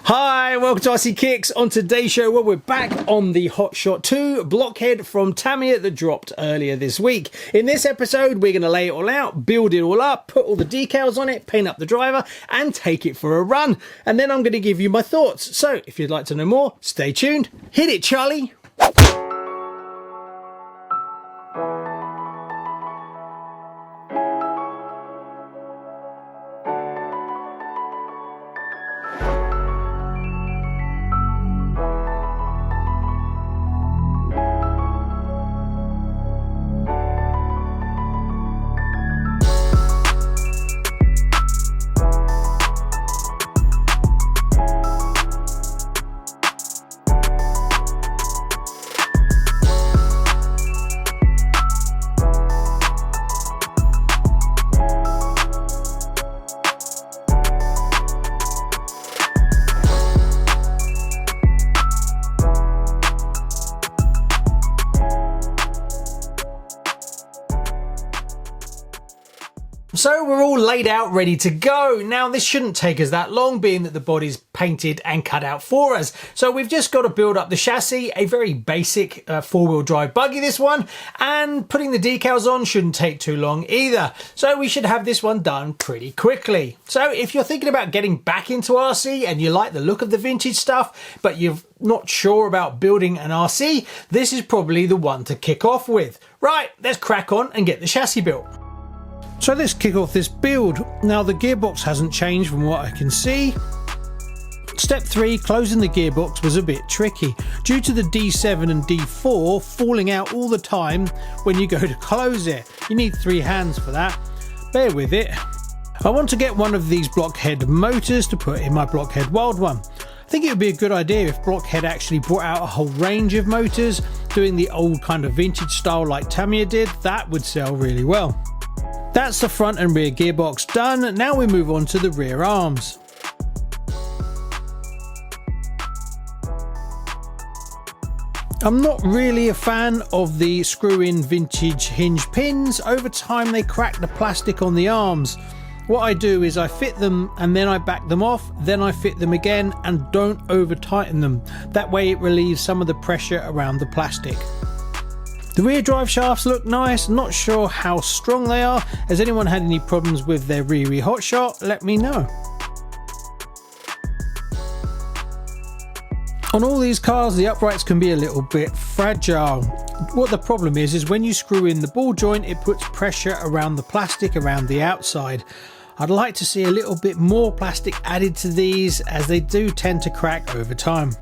Hi, welcome to RCKicks. On today's show, well, we're back on the HotShot 2 Blockhead from Tamiya that dropped earlier this week. In this episode, we're going to lay it all out, build it all up, put all the decals on it, paint up the driver, and take it for a run. And then I'm going to give you my thoughts. So, if you'd like to know more, stay tuned. Hit it, Charlie. So we're all laid out, ready to go. Now this shouldn't take us that long, being that the body's painted and cut out for us. So we've just got to build up the chassis, a very basic four-wheel drive buggy this one, and putting the decals on shouldn't take too long either. So we should have this one done pretty quickly. So if you're thinking about getting back into RC and you like the look of the vintage stuff, but you're not sure about building an RC, this is probably the one to kick off with. Right, let's crack on and get the chassis built. So let's kick off this build. Now the gearbox hasn't changed from what I can see. Step 3, closing the gearbox, was a bit tricky due to the D7 and D4 falling out all the time when you go to close it. You need 3 hands for that. Bear with it. I want to get one of these Blockhead Motors to put in my Blockhead Wild one. I think it would be a good idea if Blockhead actually brought out a whole range of motors, doing the old kind of vintage style like Tamiya did. That would sell really well. That's the front and rear gearbox done. Now we move on to the rear arms. I'm not really a fan of the screw-in vintage hinge pins. Over time they crack the plastic on the arms. What I do is I fit them and then I back them off, then I fit them again and don't over tighten them. That way it relieves some of the pressure around the plastic. The rear drive shafts look nice, not sure how strong they are. Has anyone had any problems with their RCKicks HotShot? Let me know. On all these cars, the uprights can be a little bit fragile. What the problem is when you screw in the ball joint, it puts pressure around the plastic around the outside. I'd like to see a little bit more plastic added to these, as they do tend to crack over time.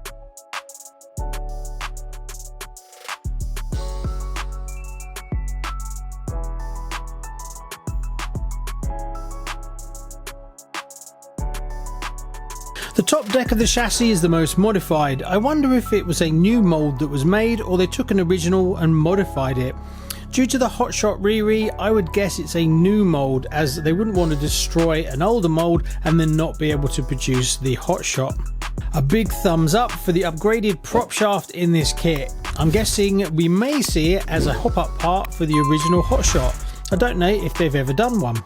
The top deck of the chassis is the most modified. I wonder if it was a new mould that was made or they took an original and modified it. Due to the HotShot RCKicks, I would guess it's a new mould, as they wouldn't want to destroy an older mould and then not be able to produce the HotShot. A big thumbs up for the upgraded prop shaft in this kit. I'm guessing we may see it as a hop-up part for the original HotShot. I don't know if they've ever done one.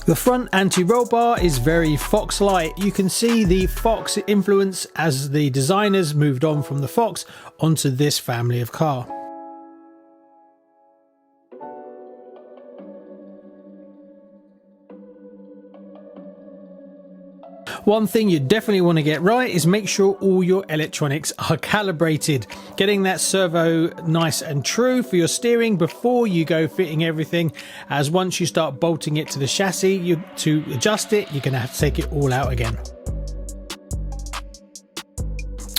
The front anti-roll bar is very Fox-like. You can see the Fox influence as the designers moved on from the Fox onto this family of car. One thing you definitely want to get right is make sure all your electronics are calibrated. Getting that servo nice and true for your steering before you go fitting everything, as once you start bolting it to the chassis, to adjust it, you're going to have to take it all out again.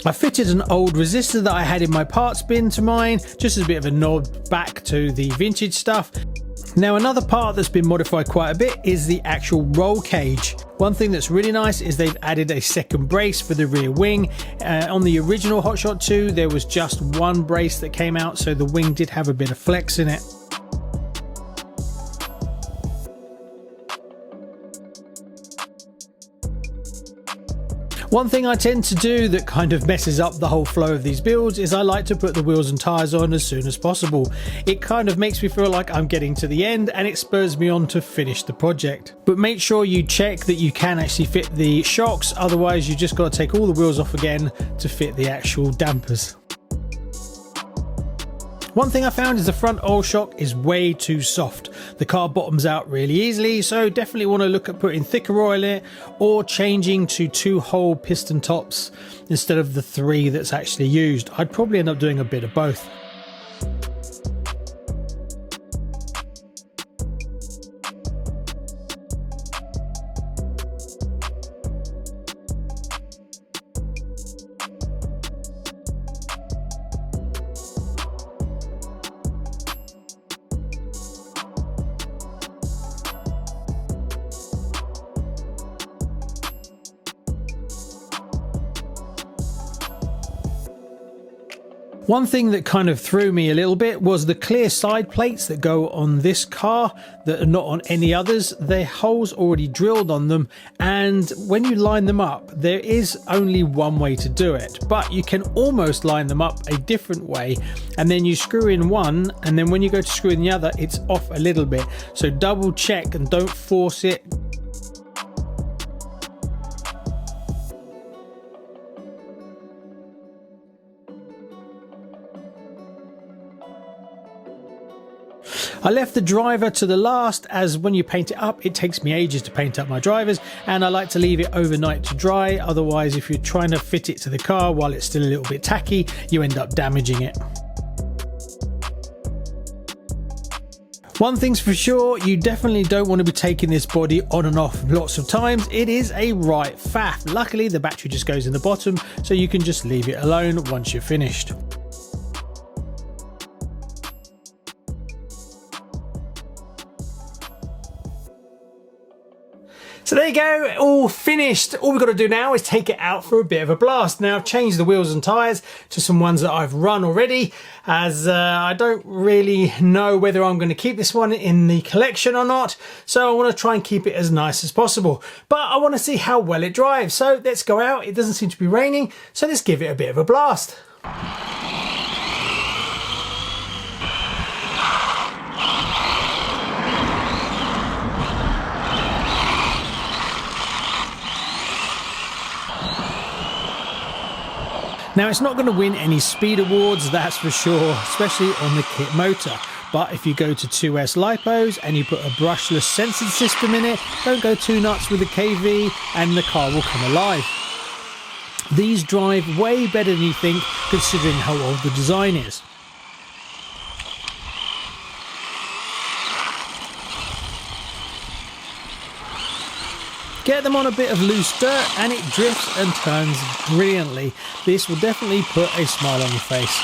I fitted an old resistor that I had in my parts bin to mine, just as a bit of a nod back to the vintage stuff. Now another part that's been modified quite a bit is the actual roll cage. One thing that's really nice is they've added a second brace for the rear wing. On the original HotShot 2 there was just one brace that came out, so the wing did have a bit of flex in it. One thing I tend to do that kind of messes up the whole flow of these builds is I like to put the wheels and tyres on as soon as possible. It kind of makes me feel like I'm getting to the end and it spurs me on to finish the project. But make sure you check that you can actually fit the shocks, otherwise you just got to take all the wheels off again to fit the actual dampers. One thing I found is the front oil shock is way too soft. The car bottoms out really easily, so definitely want to look at putting thicker oil in it or changing to 2-hole piston tops instead of the 3 that's actually used. I'd probably end up doing a bit of both. One thing that kind of threw me a little bit was the clear side plates that go on this car that are not on any others. They're holes already drilled on them, and when you line them up, there is only one way to do it, but you can almost line them up a different way, and then you screw in one, and then when you go to screw in the other, it's off a little bit. So double check and don't force it. I left the driver to the last, as when you paint it up, it takes me ages to paint up my drivers, and I like to leave it overnight to dry. Otherwise, if you're trying to fit it to the car while it's still a little bit tacky, you end up damaging it. One thing's for sure, you definitely don't want to be taking this body on and off lots of times. It is a right faff. Luckily, the battery just goes in the bottom, so you can just leave it alone once you're finished. So there you go, all finished. All we've got to do now is take it out for a bit of a blast. Now I've changed the wheels and tyres to some ones that I've run already, as I don't really know whether I'm going to keep this one in the collection or not. So I want to try and keep it as nice as possible. But I want to see how well it drives. So let's go out. It doesn't seem to be raining, so let's give it a bit of a blast. Now it's not going to win any speed awards, that's for sure, especially on the kit motor. But if you go to 2S lipos and you put a brushless sensing system in it, don't go too nuts with the KV and the car will come alive. These drive way better than you think, considering how old the design is. Get them on a bit of loose dirt and it drifts and turns brilliantly. This will definitely put a smile on your face.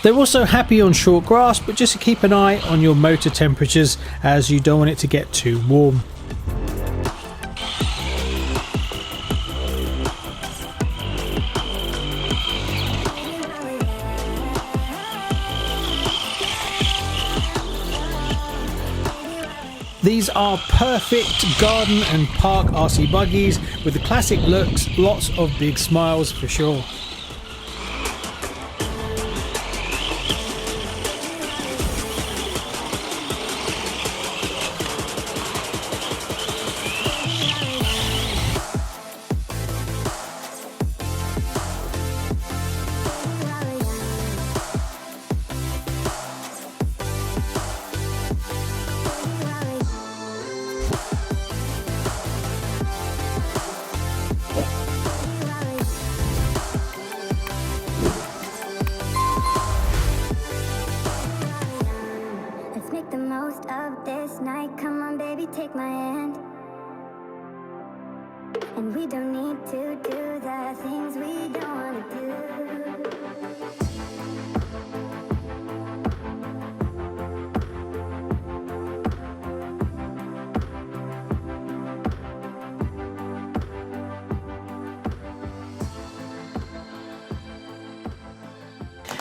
They're also happy on short grass, but just keep an eye on your motor temperatures, as you don't want it to get too warm. These are perfect garden and park RC buggies with the classic looks, lots of big smiles for sure.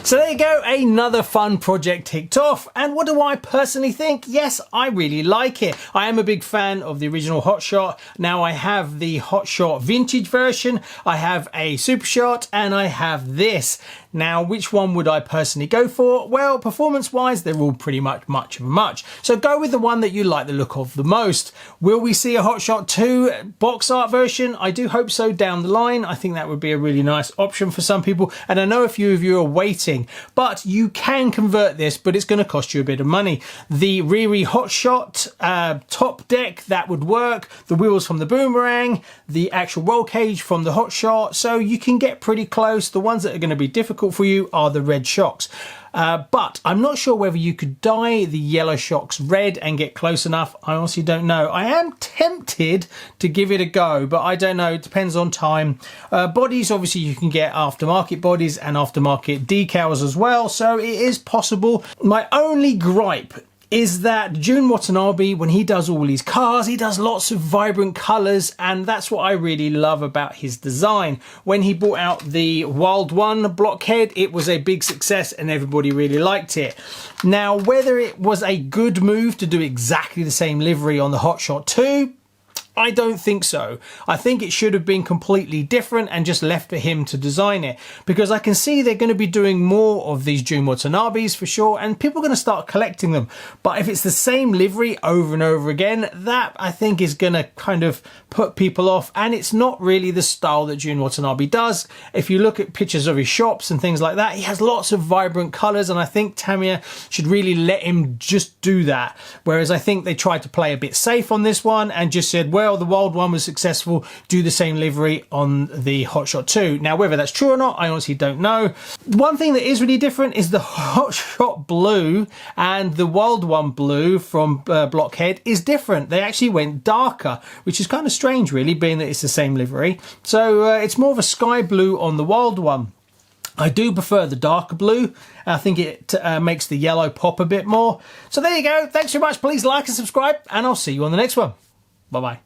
So there you go, another fun project ticked off. And what do I personally think? Yes, I really like it. I am a big fan of the original HotShot. Now I have the HotShot vintage version, I have a Supershot, and I have this. Now, which one would I personally go for? Well, performance-wise, they're all pretty much of a much. So go with the one that you like the look of the most. Will we see a HotShot 2 box art version? I do hope so down the line. I think that would be a really nice option for some people. And I know a few of you are waiting, but you can convert this, but it's going to cost you a bit of money. The Riri HotShot top deck, that would work. The wheels from the Boomerang, the actual roll cage from the HotShot. So you can get pretty close. The ones that are going to be difficult for you are the red shocks. But I'm not sure whether you could dye the yellow shocks red and get close enough. I honestly don't know. I am tempted to give it a go, but I don't know. It depends on time. Bodies, obviously, you can get aftermarket bodies and aftermarket decals as well, so it is possible. My only gripe is that Jun Watanabe, when he does all these cars, he does lots of vibrant colours, and that's what I really love about his design. When he brought out the Wild One Blockhead, it was a big success and everybody really liked it. Now, whether it was a good move to do exactly the same livery on the HotShot 2, I don't think so. I think it should have been completely different and just left for him to design it, because I can see they're going to be doing more of these Jun Watanabes for sure, and people are going to start collecting them. But if it's the same livery over and over again, that I think is going to kind of put people off, and it's not really the style that Jun Watanabe does. If you look at pictures of his shops and things like that, he has lots of vibrant colours, and I think Tamiya should really let him just do that. Whereas I think they tried to play a bit safe on this one and just said, well, the Wild One was successful, do the same livery on the HotShot 2. Now, whether that's true or not, I honestly don't know. One thing that is really different is the HotShot Blue and the Wild One Blue from Blockhead is different. They actually went darker, which is kind of strange, really, being that it's the same livery. So it's more of a sky blue on the Wild One. I do prefer the darker blue. I think it makes the yellow pop a bit more. So there you go. Thanks very much. Please like and subscribe, and I'll see you on the next one. Bye-bye.